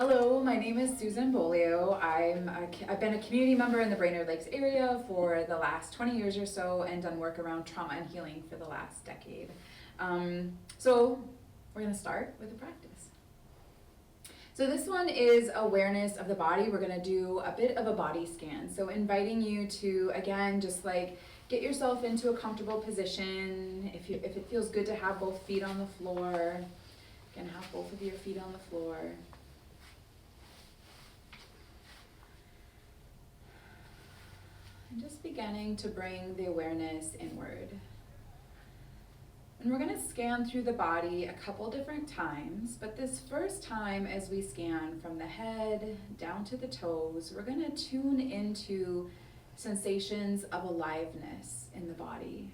Hello, my name is Susan Bolio. I've been a community member in the Brainerd Lakes area for the last 20 years or so and done work around trauma and healing for the last decade. So we're going to start with a practice. So this one is awareness of the body. We're going to do a bit of a body scan. So inviting you to, again, just like get yourself into a comfortable position. If it feels good to have both feet on the floor, again, have both of your feet on the floor. And just beginning to bring the awareness inward. And we're going to scan through the body a couple different times, but this first time as we scan from the head down to the toes, we're going to tune into sensations of aliveness in the body.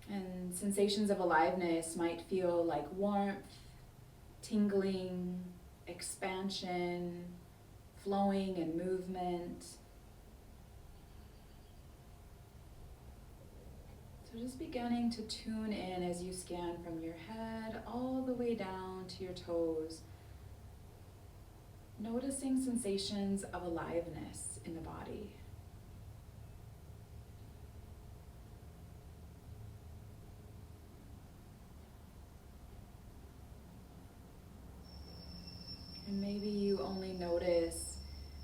And sensations of aliveness might feel like warmth, tingling, expansion, flowing and movement. So just beginning to tune in as you scan from your head all the way down to your toes, noticing sensations of aliveness in the body. And maybe you only notice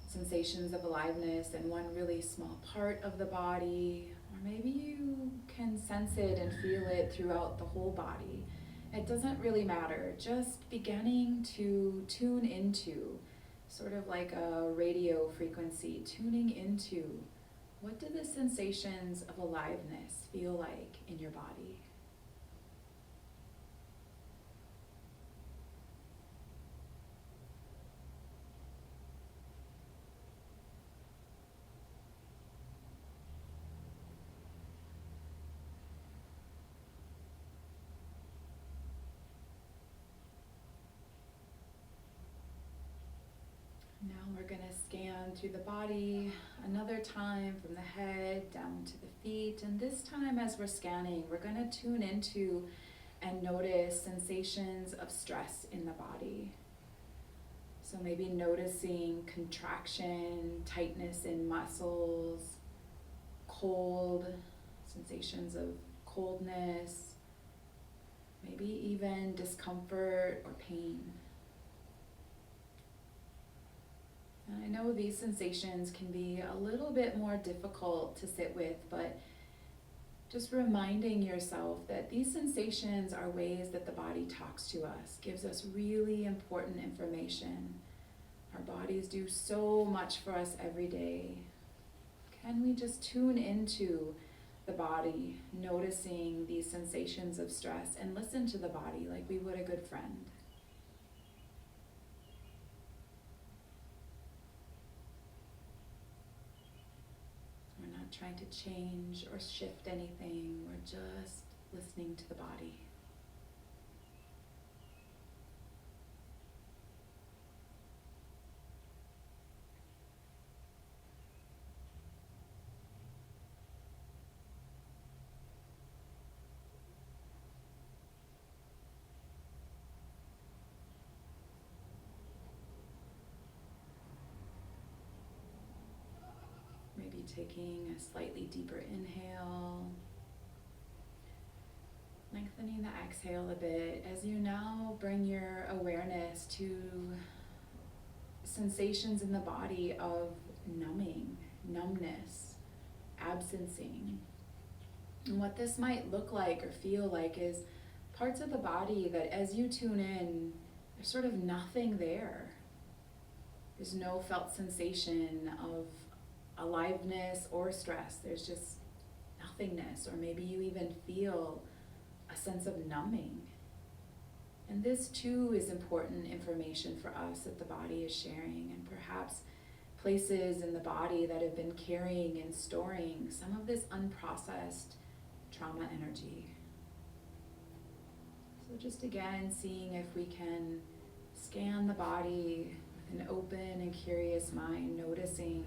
sensations of aliveness in one really small part of the body, or maybe you can sense it and feel it throughout the whole body. It doesn't really matter, just beginning to tune into, sort of like a radio frequency, tuning into what do the sensations of aliveness feel like in your body. Now we're going to scan through the body another time from the head down to the feet. And this time as we're scanning, we're going to tune into and notice sensations of stress in the body. So maybe noticing contraction, tightness in muscles, cold, sensations of coldness, maybe even discomfort or pain. And I know these sensations can be a little bit more difficult to sit with, but just reminding yourself that these sensations are ways that the body talks to us, gives us really important information. Our bodies do so much for us every day. Can we just tune into the body, noticing these sensations of stress, and listen to the body like we would a good friend? We're not trying to change or shift anything. We're just listening to the body. Maybe taking a slightly deeper inhale, lengthening the exhale a bit as you now bring your awareness to sensations in the body of numbness, absencing. And what this might look like or feel like is parts of the body that as you tune in, there's sort of nothing there. There's no felt sensation of aliveness or stress. There's just nothingness, or maybe you even feel a sense of numbing. And this too is important information for us that the body is sharing, and perhaps places in the body that have been carrying and storing some of this unprocessed trauma energy. So just again, seeing if we can scan the body with an open and curious mind, noticing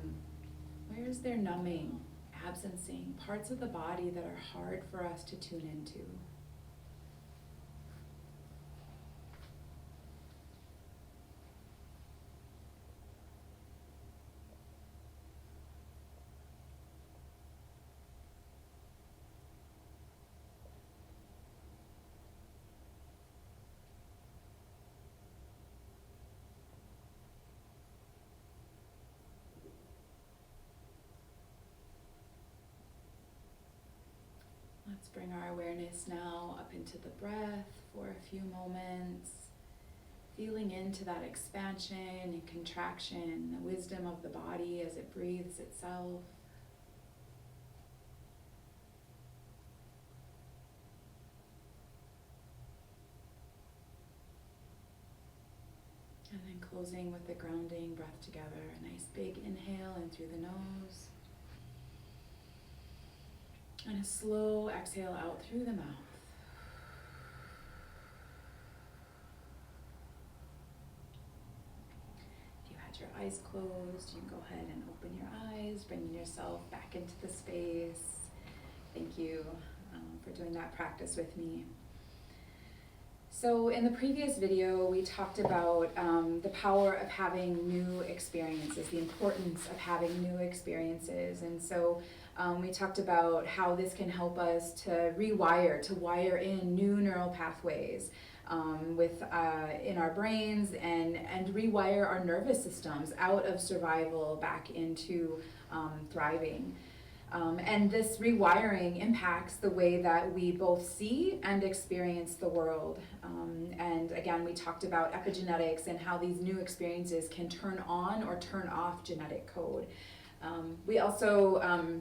where is there numbing, absencing, parts of the body that are hard for us to tune into. bring our awareness now up into the breath for a few moments, feeling into that expansion and contraction, the wisdom of the body as it breathes itself. And then closing with the grounding breath together. A nice big inhale in through the nose. And a slow exhale out through the mouth. If you had your eyes closed, you can go ahead and open your eyes, bringing yourself back into the space. Thank you for doing that practice with me. So in the previous video, we talked about the power of having new experiences, the importance of having new experiences. And so we talked about how this can help us to wire in new neural pathways in our brains and rewire our nervous systems out of survival back into thriving. And this rewiring impacts the way that we both see and experience the world. And again, we talked about epigenetics and how these new experiences can turn on or turn off genetic code. We also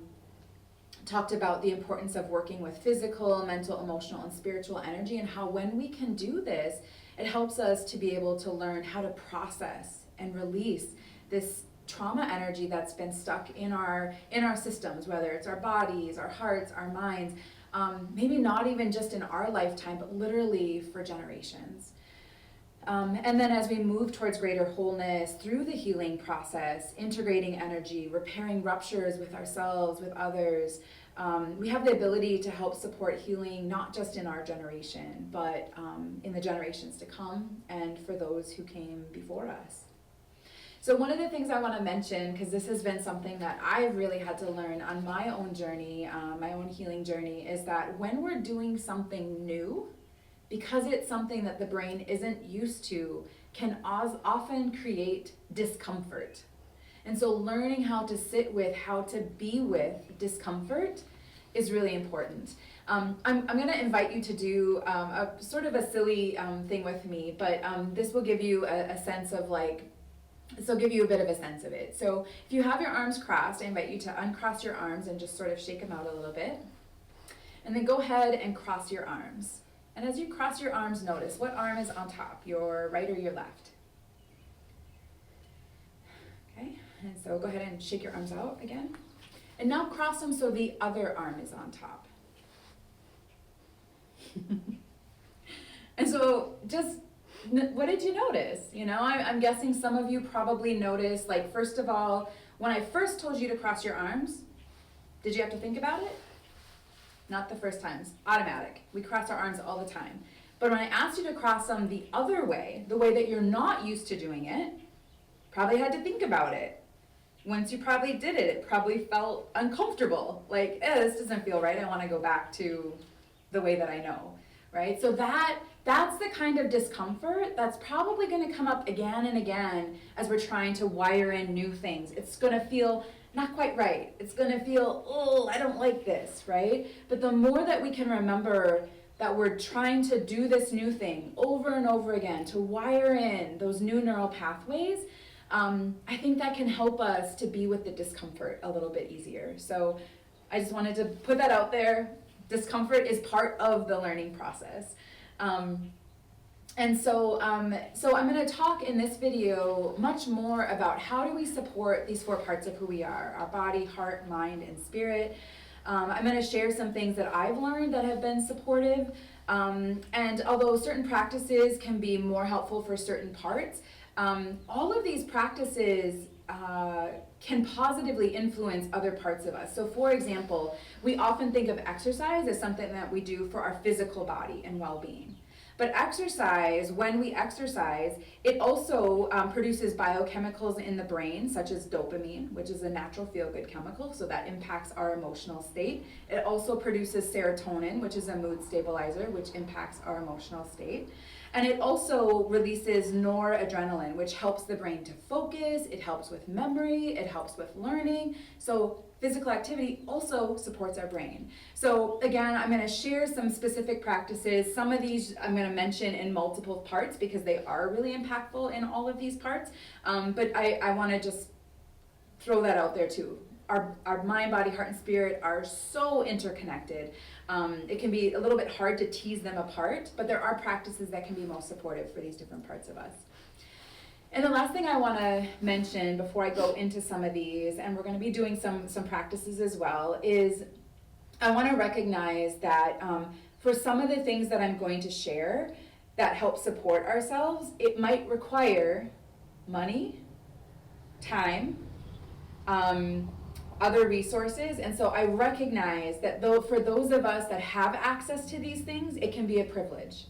talked about the importance of working with physical, mental, emotional, and spiritual energy, and how when we can do this, it helps us to be able to learn how to process and release this trauma energy that's been stuck in our systems, whether it's our bodies, our hearts, our minds, maybe not even just in our lifetime, but literally for generations. And then as we move towards greater wholeness through the healing process, integrating energy, repairing ruptures with ourselves, with others, we have the ability to help support healing, not just in our generation, but in the generations to come and for those who came before us. So one of the things I want to mention, because this has been something that I've really had to learn on my own journey, my own healing journey, is that when we're doing something new, because it's something that the brain isn't used to, can often create discomfort. And so learning how to sit with, how to be with discomfort is really important. I'm going to invite you to do a sort of a silly thing with me, but this will give you a sense of give you a bit of a sense of it. So if you have your arms crossed, I invite you to uncross your arms and just sort of shake them out a little bit. And then go ahead and cross your arms. And as you cross your arms, notice what arm is on top, your right or your left. Okay, and so go ahead and shake your arms out again. And now cross them so the other arm is on top. And so just, what did you notice? You know, I'm guessing some of you probably noticed, like, first of all, when I first told you to cross your arms, did you have to think about it? Not the first times, automatic. We cross our arms all the time. But when I asked you to cross them the other way, the way that you're not used to doing it, probably had to think about it. Once you probably did it, it probably felt uncomfortable. Like, this doesn't feel right. I want to go back to the way that I know, right? So that's the kind of discomfort that's probably going to come up again and again as we're trying to wire in new things. It's going to feel not quite right. It's going to feel, oh, I don't like this, right? But the more that we can remember that we're trying to do this new thing over and over again to wire in those new neural pathways, I think that can help us to be with the discomfort a little bit easier. So I just wanted to put that out there. Discomfort is part of the learning process. And so I'm going to talk in this video much more about how do we support these four parts of who we are, our body, heart, mind, and spirit. I'm going to share some things that I've learned that have been supportive. And although certain practices can be more helpful for certain parts, all of these practices can positively influence other parts of us. So for example, we often think of exercise as something that we do for our physical body and well-being. But exercise, when we exercise, it also produces biochemicals in the brain, such as dopamine, which is a natural feel-good chemical, so that impacts our emotional state. It also produces serotonin, which is a mood stabilizer, which impacts our emotional state. And it also releases noradrenaline, which helps the brain to focus, it helps with memory, it helps with learning. So physical activity also supports our brain. So again, I'm going to share some specific practices. Some of these I'm going to mention in multiple parts because they are really impactful in all of these parts. But I want to just throw that out there too. Our mind, body, heart, and spirit are so interconnected. It can be a little bit hard to tease them apart, but there are practices that can be most supportive for these different parts of us. And the last thing I want to mention before I go into some of these, and we're going to be doing some practices as well, is I want to recognize that for some of the things that I'm going to share that help support ourselves, it might require money, time, other resources. And so I recognize that though for those of us that have access to these things, it can be a privilege.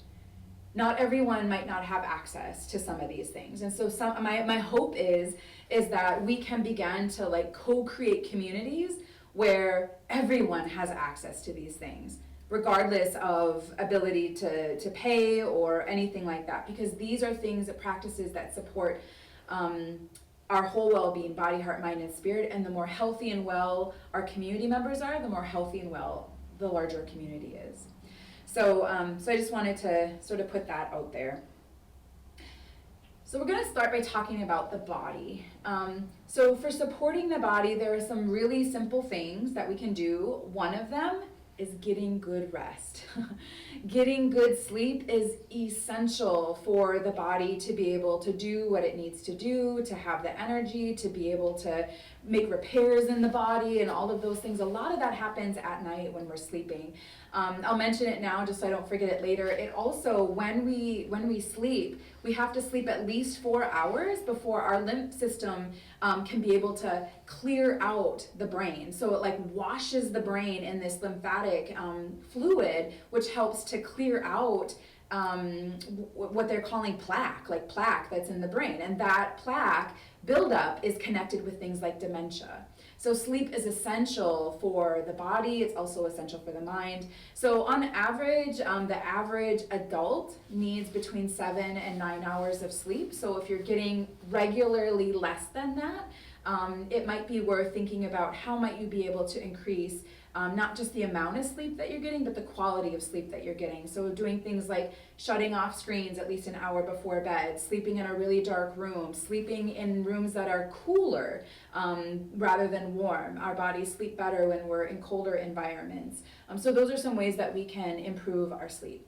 Not everyone might not have access to some of these things. And so my hope is that we can begin to like co-create communities where everyone has access to these things, regardless of ability to pay or anything like that, because these are things, practices that support our whole well-being, body, heart, mind, and spirit. And the more healthy and well our community members are, the more healthy and well the larger community is. So I just wanted to sort of put that out there. So we're going to start by talking about the body. So for supporting the body, there are some really simple things that we can do. One of them is getting good rest. Getting good sleep is essential for the body to be able to do what it needs to do, to have the energy, to be able to make repairs in the body and all of those things. A lot of that happens at night when we're sleeping. I'll mention it now just so I don't forget it later. It also, when we sleep, we have to sleep at least 4 hours before our lymph system can be able to clear out the brain. So it like washes the brain in this lymphatic fluid, which helps to clear out what they're calling plaque that's in the brain. And that plaque buildup is connected with things like dementia. So sleep is essential for the body. It's also essential for the mind. So on average, the average adult needs between 7 and 9 hours of sleep. So if you're getting regularly less than that, it might be worth thinking about how might you be able to increase not just the amount of sleep that you're getting, but the quality of sleep that you're getting. So doing things like shutting off screens at least an hour before bed, sleeping in a really dark room, sleeping in rooms that are cooler rather than warm. Our bodies sleep better when we're in colder environments. So those are some ways that we can improve our sleep.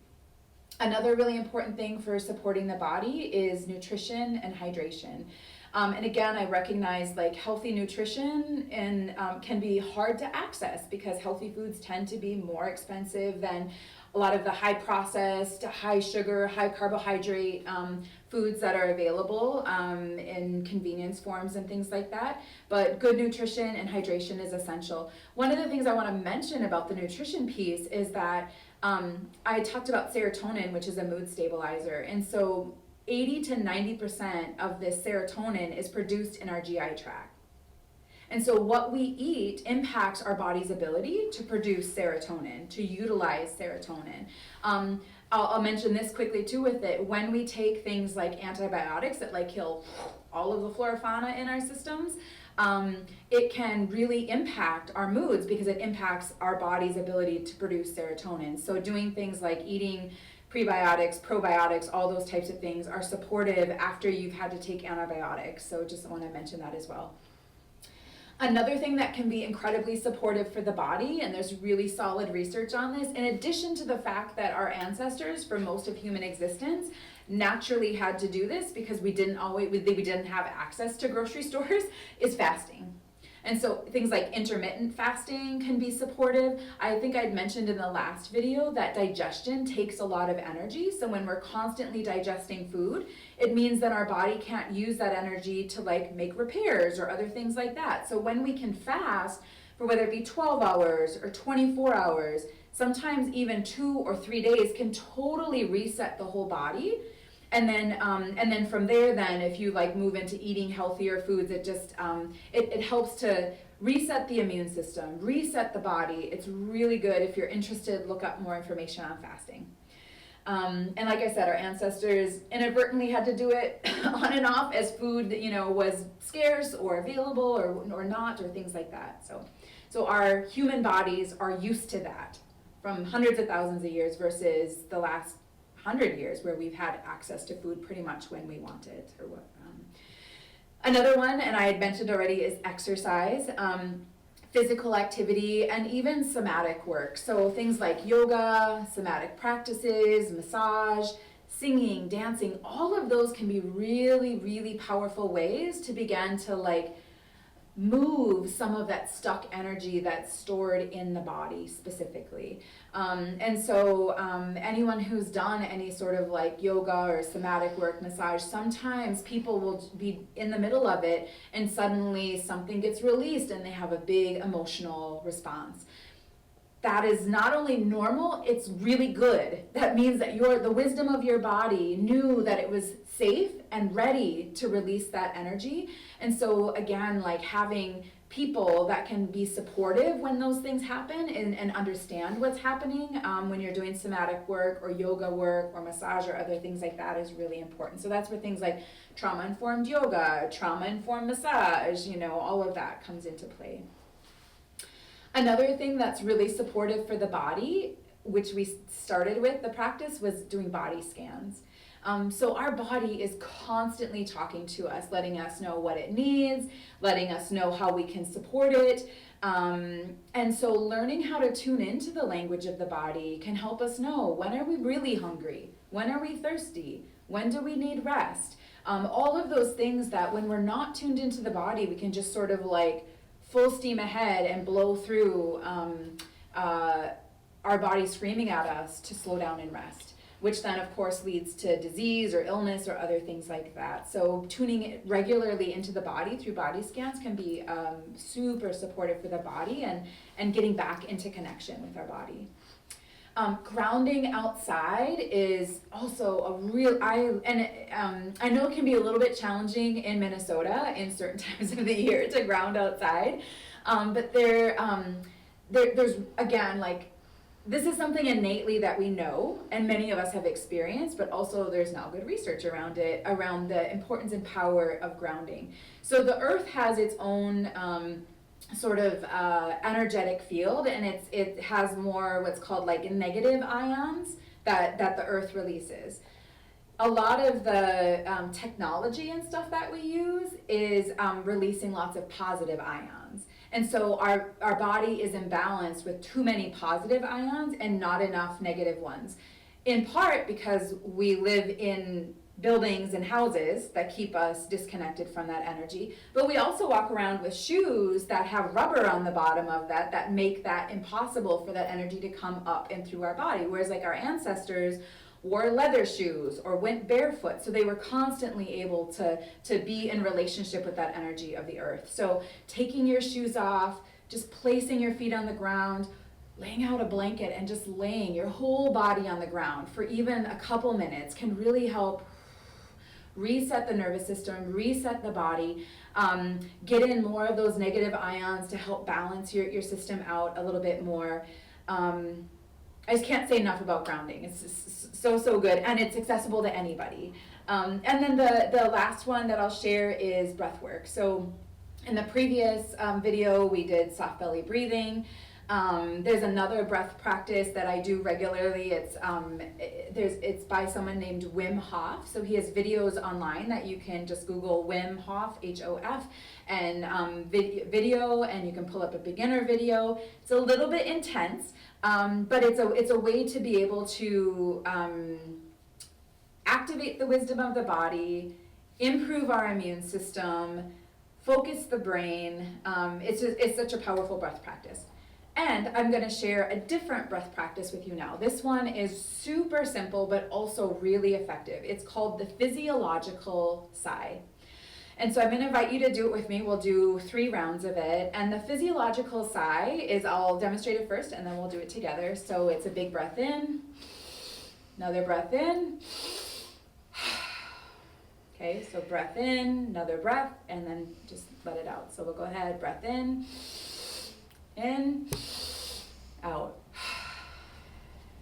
Another really important thing for supporting the body is nutrition and hydration. And again, I recognize like healthy nutrition and can be hard to access because healthy foods tend to be more expensive than a lot of the high processed, high sugar, high carbohydrate foods that are available in convenience forms and things like that. But good nutrition and hydration is essential. One of the things I want to mention about the nutrition piece is that I talked about serotonin, which is a mood stabilizer. And so 80 to 90% of this serotonin is produced in our GI tract. And so what we eat impacts our body's ability to produce serotonin, to utilize serotonin. I'll mention this quickly too with it. When we take things like antibiotics that like kill all of the flora fauna in our systems, it can really impact our moods because it impacts our body's ability to produce serotonin. So doing things like eating prebiotics, probiotics, all those types of things are supportive after you've had to take antibiotics. So just want to mention that as well. Another thing that can be incredibly supportive for the body, and there's really solid research on this, in addition to the fact that our ancestors for most of human existence naturally had to do this because we didn't have access to grocery stores, is fasting. And so things like intermittent fasting can be supportive. I think I'd mentioned in the last video that digestion takes a lot of energy. So when we're constantly digesting food, it means that our body can't use that energy to like make repairs or other things like that. So when we can fast for whether it be 12 hours or 24 hours, sometimes even 2 or 3 days can totally reset the whole body. And then from there, then if you like move into eating healthier foods, it just it helps to reset the immune system, reset the body. It's really good. If you're interested, look up more information on fasting. And like I said, our ancestors inadvertently had to do it on and off as food, was scarce or available or not or things like that. So So our human bodies are used to that from hundreds of thousands of years versus the last 100 years where we've had access to food pretty much when we want it. Another one, and I had mentioned already, is exercise, physical activity, and even somatic work. So things like yoga, somatic practices, massage, singing, dancing, all of those can be really, really powerful ways to begin to like move some of that stuck energy that's stored in the body specifically. And so anyone who's done any sort of like yoga or somatic work, massage, sometimes people will be in the middle of it and suddenly something gets released and they have a big emotional response. That is not only normal, it's really good. That means that the wisdom of your body knew that it was safe and ready to release that energy. And so again, like having people that can be supportive when those things happen and understand what's happening when you're doing somatic work or yoga work or massage or other things like that is really important. So that's where things like trauma-informed yoga, trauma-informed massage, all of that comes into play. Another thing that's really supportive for the body, which we started with the practice, was doing body scans. So our body is constantly talking to us, letting us know what it needs, letting us know how we can support it. And so learning how to tune into the language of the body can help us know, when are we really hungry? When are we thirsty? When do we need rest? All of those things that when we're not tuned into the body, we can just sort of like full steam ahead and blow through our body screaming at us to slow down and rest, which then of course leads to disease or illness or other things like that. So tuning it regularly into the body through body scans can be super supportive for the body and getting back into connection with our body. Grounding outside is also a real, I know it can be a little bit challenging in Minnesota in certain times of the year to ground outside, but there's, again, like, this is something innately that we know and many of us have experienced, but also there's now good research around it, around the importance and power of grounding. So the earth has its own sort of energetic field, and it has more what's called like negative ions that the earth releases. A lot of the technology and stuff that we use is releasing lots of positive ions. And so our body is imbalanced with too many positive ions and not enough negative ones. In part because we live in buildings and houses that keep us disconnected from that energy. But we also walk around with shoes that have rubber on the bottom of that make that impossible for that energy to come up and through our body. Whereas like our ancestors wore leather shoes or went barefoot, so they were constantly able to be in relationship with that energy of the earth. So taking your shoes off, just placing your feet on the ground, laying out a blanket and just laying your whole body on the ground for even a couple minutes can really help reset the nervous system, reset the body, get in more of those negative ions to help balance your system out a little bit more. I just can't say enough about grounding. It's just so good, and it's accessible to anybody. And then the last one that I'll share is breath work. So in the previous video, we did soft belly breathing. There's another breath practice that I do regularly. It's by someone named Wim Hof. So he has videos online that you can just Google Wim Hof, H-O-F, and video, and you can pull up a beginner video. It's a little bit intense, but it's a way to be able to activate the wisdom of the body, improve our immune system, focus the brain. It's such a powerful breath practice. And I'm going to share a different breath practice with you now. This one is super simple, but also really effective. It's called the physiological sigh. And so I'm going to invite you to do it with me. We'll do 3 rounds of it. And the physiological sigh is, I'll demonstrate it first, and then we'll do it together. So it's a big breath in, another breath in. Okay, so breath in, another breath, and then just let it out. So we'll go ahead, breath in, out.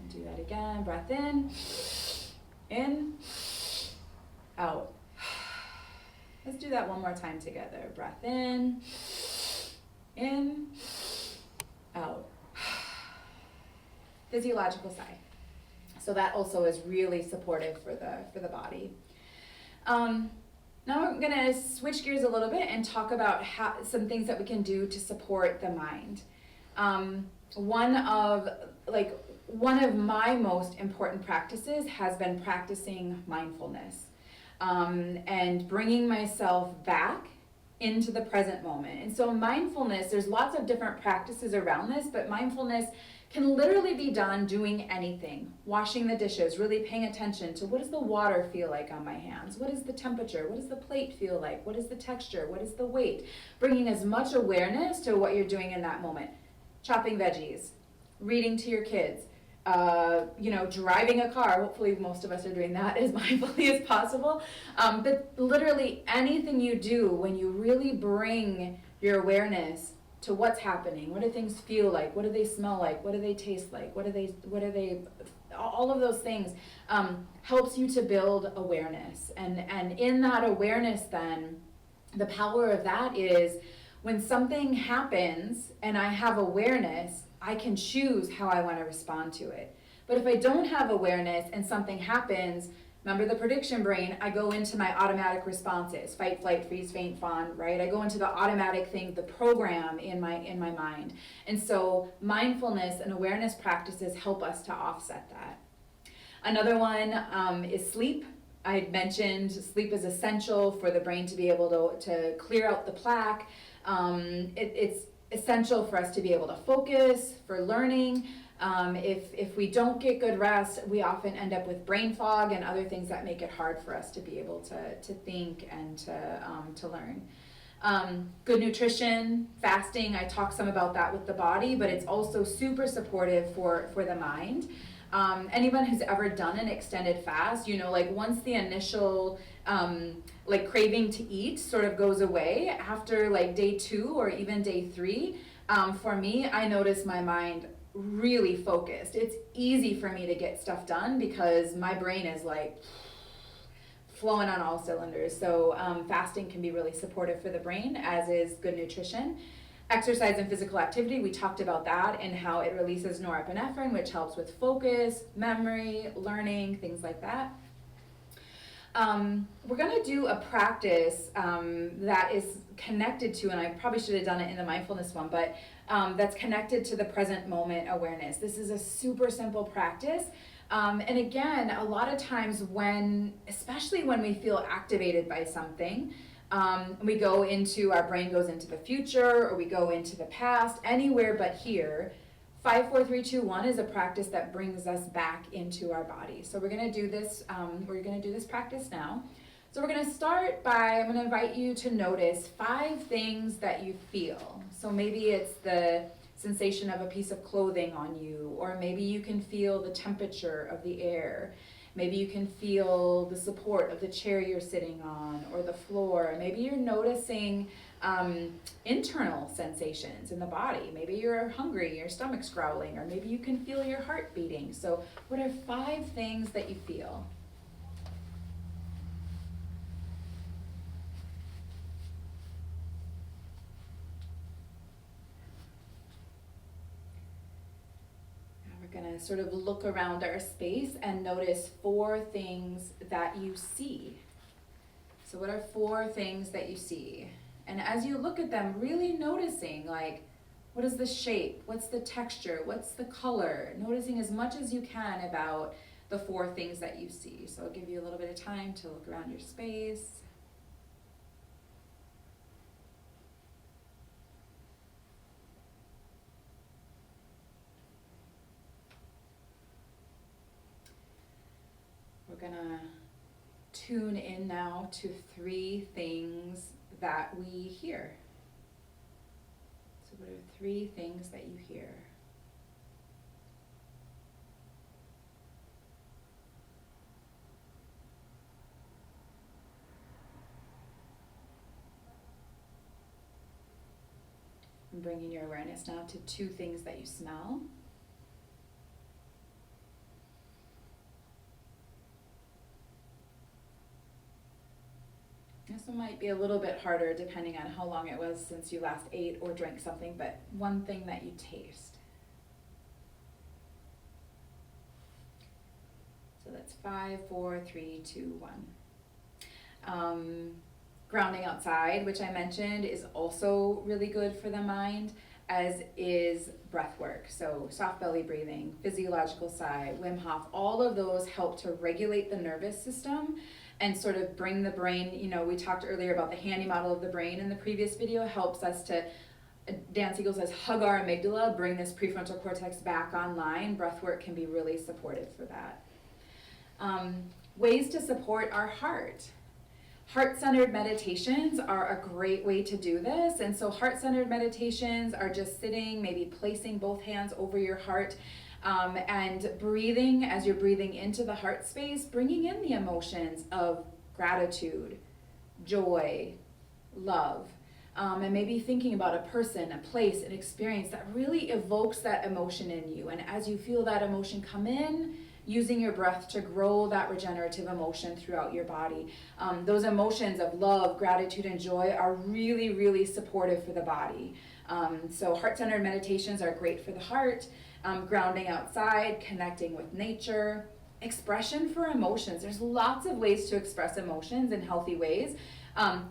And do that again, breath in, out. Let's do that one more time together. Breath in, physiological sigh. So that also is really supportive for the body. Now I'm gonna switch gears a little bit and talk about some things that we can do to support the mind. One of my most important practices has been practicing mindfulness, and bringing myself back into the present moment. And so mindfulness, there's lots of different practices around this, but mindfulness can literally be done doing anything. Washing the dishes, really paying attention to what does the water feel like on my hands? What is the temperature? What does the plate feel like? What is the texture? What is the weight? Bringing as much awareness to what you're doing in that moment. Chopping veggies, reading to your kids, driving a car. Hopefully most of us are doing that as mindfully as possible. But literally anything you do, when you really bring your awareness to what's happening, what do things feel like, what do they smell like, what do they taste like, what are they, all of those things, helps you to build awareness. And in that awareness then, the power of that is when something happens and I have awareness, I can choose how I want to respond to it. But if I don't have awareness and something happens, remember the prediction brain, I go into my automatic responses, fight, flight, freeze, faint, fawn, right? I go into the automatic thing, the program in my mind. And so mindfulness and awareness practices help us to offset that. Another one is sleep. I had mentioned sleep is essential for the brain to be able to clear out the plaque. It's essential for us to be able to focus, for learning. If we don't get good rest, we often end up with brain fog and other things that make it hard for us to be able to think and to learn. Good nutrition, fasting, I talk some about that with the body, but it's also super supportive for the mind. Anyone who's ever done an extended fast, once the initial craving to eat sort of goes away after day 2 or even day 3, for me, I notice my mind really focused. It's easy for me to get stuff done because my brain is flowing on all cylinders. So fasting can be really supportive for the brain, as is good nutrition. Exercise and physical activity, we talked about that and how it releases norepinephrine, which helps with focus, memory, learning, things like that. We're going to do a practice that is connected to, and I probably should have done it in the mindfulness one, but that's connected to the present moment awareness. This is a super simple practice. And again, a lot of times especially when we feel activated by something, our brain goes into the future, or we go into the past, anywhere but here. 5, 4, 3, 2, 1 is a practice that brings us back into our body. So we're going to do this. We're going to do this practice now. So we're going to start by, I'm going to invite you to notice 5 things that you feel. So maybe it's the sensation of a piece of clothing on you, or maybe you can feel the temperature of the air. Maybe you can feel the support of the chair you're sitting on or the floor. Maybe you're noticing internal sensations in the body. Maybe you're hungry, your stomach's growling, or maybe you can feel your heart beating. So what are 5 things that you feel? We're going to sort of look around our space and notice 4 things that you see. So what are 4 things that you see? And as you look at them, really noticing, what is the shape? What's the texture? What's the color? Noticing as much as you can about the 4 things that you see. So I'll give you a little bit of time to look around your space. We're gonna tune in now to 3 things that we hear. So what are 3 things that you hear? And bringing your awareness now to 2 things that you smell. This one might be a little bit harder depending on how long it was since you last ate or drank something, but 1 thing that you taste. That's 5, 4, 3, 2, 1. Grounding outside, which I mentioned, is also really good for the mind, as is breath work. So soft belly breathing, physiological sigh, Wim Hof, all of those help to regulate the nervous system and sort of bring the brain, we talked earlier about the handy model of the brain in the previous video, helps us to, Dan Siegel says, hug our amygdala, bring this prefrontal cortex back online. Breath work can be really supportive for that. Ways to support our heart. Heart-centered meditations are a great way to do this. And so heart-centered meditations are just sitting, maybe placing both hands over your heart, and breathing as you're breathing into the heart space, bringing in the emotions of gratitude, joy, love, and maybe thinking about a person, a place, an experience that really evokes that emotion in you. And as you feel that emotion come in, using your breath to grow that regenerative emotion throughout your body. Those emotions of love, gratitude, and joy are really, really supportive for the body. So heart-centered meditations are great for the heart. Grounding outside, connecting with nature, expression for emotions. There's lots of ways to express emotions in healthy ways.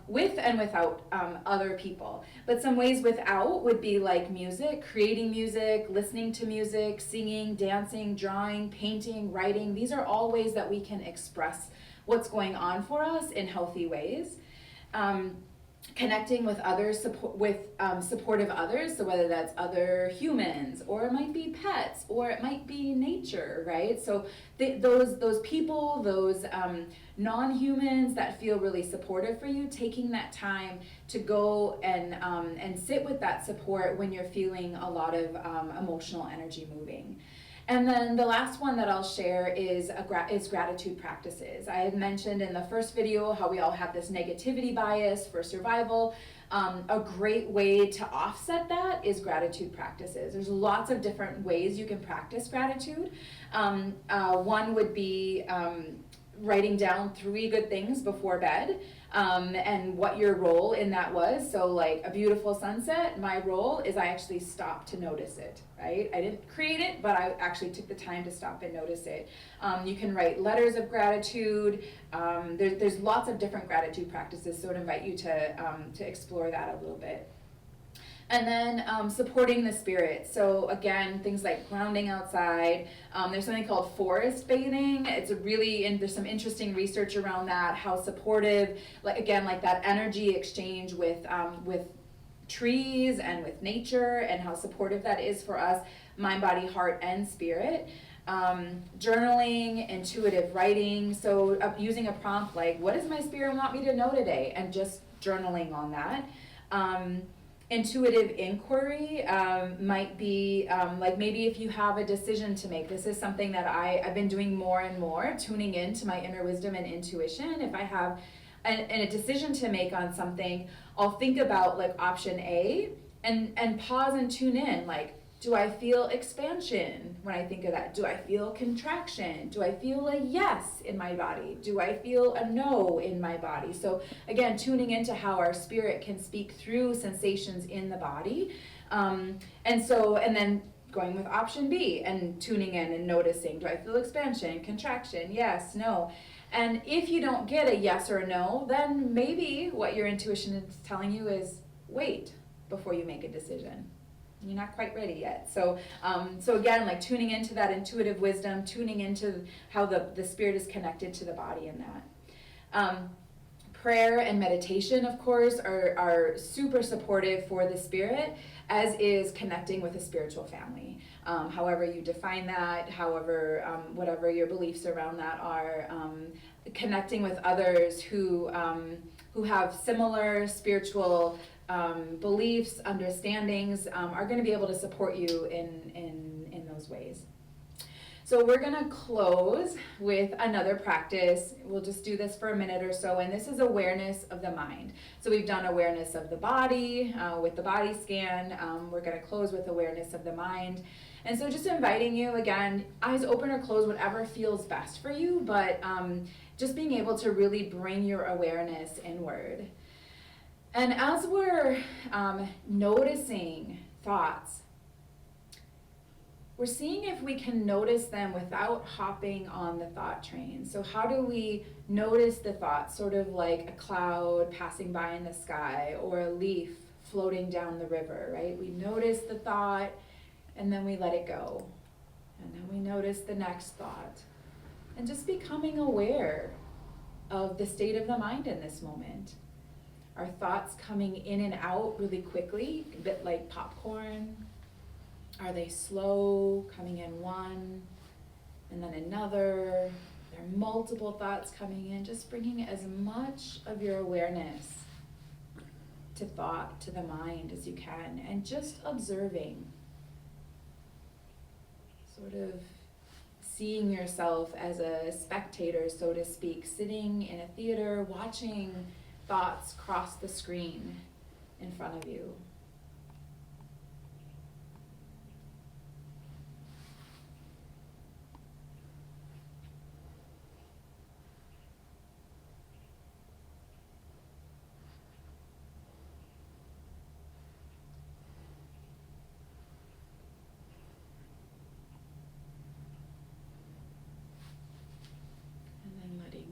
With and without other people. But some ways without would be like music, creating music, listening to music, singing, dancing, drawing, painting, writing. These are all ways that we can express what's going on for us in healthy ways. Connecting with others, supportive others, so whether that's other humans, or it might be pets, or it might be nature, right? So those people, those non-humans that feel really supportive for you, taking that time to go and sit with that support when you're feeling a lot of emotional energy moving. And then the last one that I'll share is gratitude practices. I had mentioned in the first video how we all have this negativity bias for survival. A great way to offset that is gratitude practices. There's lots of different ways you can practice gratitude. One would be writing down 3 good things before bed, and what your role in that was. So like a beautiful sunset, my role is I actually stopped to notice it, right? I didn't create it, but I actually took the time to stop and notice it. You can write letters of gratitude. There's lots of different gratitude practices, so I'd invite you to explore that a little bit. And then supporting the spirit. So again, things like grounding outside. There's something called forest bathing. It's there's some interesting research around that, how supportive, like that energy exchange with trees and with nature, and how supportive that is for us, mind, body, heart, and spirit. Journaling, intuitive writing. So using a prompt like, what does my spirit want me to know today? And just journaling on that. Intuitive inquiry might be like maybe if you have a decision to make. This is something that I've been doing more and more, tuning into my inner wisdom and intuition. If I have a decision to make on something, I'll think about like option A and pause and tune in. Like, do I feel expansion when I think of that? Do I feel contraction? Do I feel a yes in my body? Do I feel a no in my body? So again, tuning into how our spirit can speak through sensations in the body. And then going with option B and tuning in and noticing, do I feel expansion, contraction, yes, no? And if you don't get a yes or a no, then maybe what your intuition is telling you is wait before you make a decision. You're not quite ready yet. So again, like tuning into that intuitive wisdom, tuning into how the spirit is connected to the body in that. Prayer and meditation, of course, are super supportive for the spirit, as is connecting with a spiritual family. However you define that, whatever your beliefs around that are, connecting with others who have similar spiritual beliefs, understandings, are going to be able to support you in those ways. So we're going to close with another practice. We'll just do this for a minute or so, and this is awareness of the mind. So we've done awareness of the body with the body scan. We're going to close with awareness of the mind. And so just inviting you, again, eyes open or closed, whatever feels best for you, but just being able to really bring your awareness inward. And as we're noticing thoughts, we're seeing if we can notice them without hopping on the thought train. So how do we notice the thoughts, sort of like a cloud passing by in the sky or a leaf floating down the river, right? We notice the thought and then we let it go. And then we notice the next thought. And just becoming aware of the state of the mind in this moment. Are thoughts coming in and out really quickly, a bit like popcorn? Are they slow, coming in one and then another? There are multiple thoughts coming in, just bringing as much of your awareness to thought, to the mind as you can, and just observing. Sort of seeing yourself as a spectator, so to speak, sitting in a theater, watching thoughts cross the screen in front of you.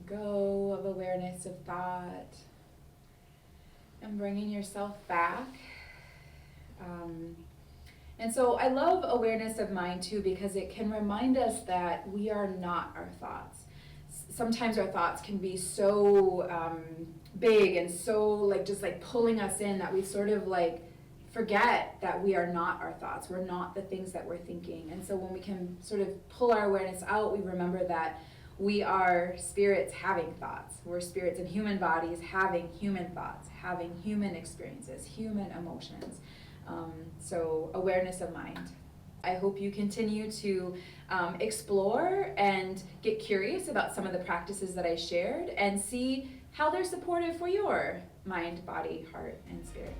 Go of awareness of thought and bringing yourself back. And so I love awareness of mind too, because it can remind us that we are not our thoughts. Sometimes our thoughts can be so big and so like just like pulling us in that we sort of like forget that we are not our thoughts. We're not the things that we're thinking. And so when we can sort of pull our awareness out, we remember that we are spirits having thoughts. We're spirits in human bodies having human thoughts, having human experiences, human emotions. So awareness of mind. I hope you continue to explore and get curious about some of the practices that I shared and see how they're supportive for your mind, body, heart, and spirit.